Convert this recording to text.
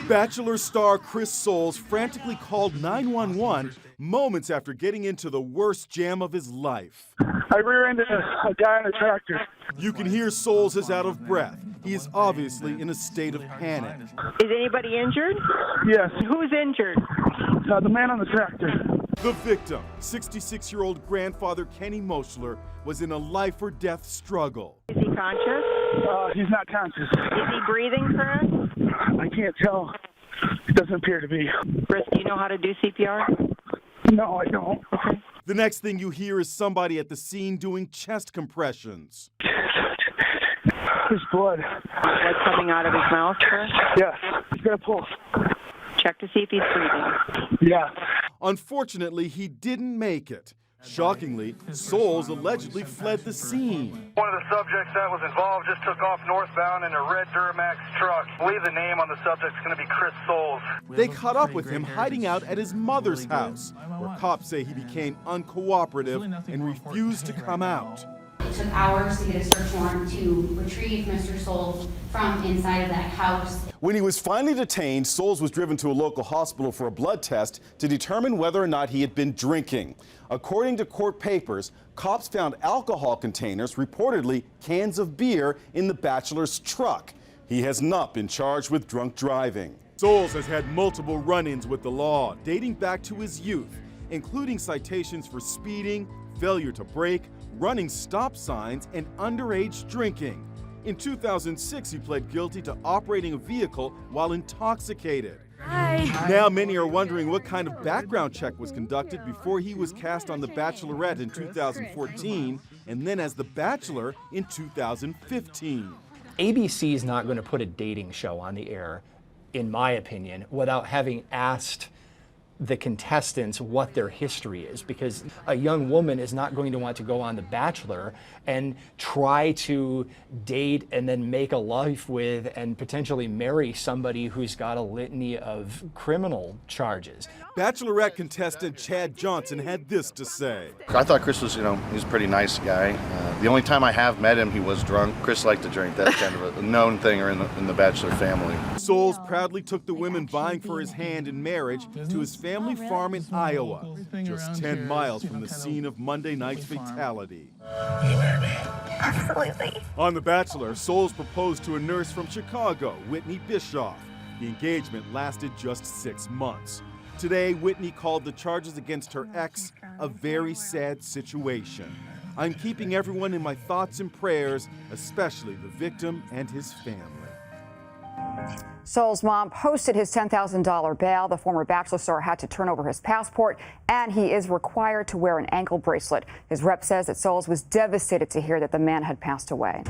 Bachelor star Chris Soules frantically called 911 moments after getting into the worst jam of his life. I rear-ended a guy on a tractor. You can hear Soules is out of breath. He is obviously in a state of panic. Is anybody injured? Yes. Who's injured? The man on the tractor. The victim, 66-year-old grandfather Kenny Moshler, was in a life-or-death struggle. Is he conscious? He's not conscious. Is he breathing for us? I can't tell. It doesn't appear to be. Chris, do you know how to do CPR? No, I don't. Okay. The next thing you hear is somebody at the scene doing chest compressions. There's blood. Blood coming out of his mouth, Chris? Yes. He's got a pulse. Check to see if he's breathing. Yeah. Unfortunately, he didn't make it. Shockingly, Soules allegedly fled the scene. One of the subjects that was involved just took off northbound in a red Duramax truck. I believe the name on the subject's going to be Chris Soules. They caught up with him hiding out at his mother's house, where cops say he became uncooperative and refused to come out. It took hours to get a search warrant to retrieve Mr. Soules from inside of that house. When he was finally detained, Soules was driven to a local hospital for a blood test to determine whether or not he had been drinking. According to court papers, cops found alcohol containers, reportedly cans of beer, in the Bachelor's truck. He has not been charged with drunk driving. Soules has had multiple run-ins with the law, dating back to his youth, including citations for speeding, failure to brake, running stop signs, and underage drinking. In 2006, he pled guilty to operating a vehicle while intoxicated. Hi. Now many are wondering what kind of background check was conducted before he was cast on The Bachelorette in 2014 and then as The Bachelor in 2015. ABC is not going to put a dating show on the air, in my opinion, without having asked the contestants what their history is, because a young woman is not going to want to go on The Bachelor and try to date and then make a life with and potentially marry somebody who's got a litany of criminal charges. Bachelorette contestant Chad Johnson had this to say. I thought Chris was, he was a pretty nice guy. The only time I have met him, he was drunk. Chris liked to drink. That's kind of a known thing in the Bachelor family. Soules proudly took the women vying for his hand in marriage to his family farm in Iowa, just 10 miles from the scene of Monday night's fatality. Will you marry me? Absolutely. On The Bachelor, Soules proposed to a nurse from Chicago, Whitney Bischoff. The engagement lasted just 6 months. Today, Whitney called the charges against her ex a very sad situation. I'm keeping everyone in my thoughts and prayers, especially the victim and his family. Soules' mom posted his $10,000 bail. The former Bachelor star had to turn over his passport, and he is required to wear an ankle bracelet. His rep says that Soules was devastated to hear that the man had passed away.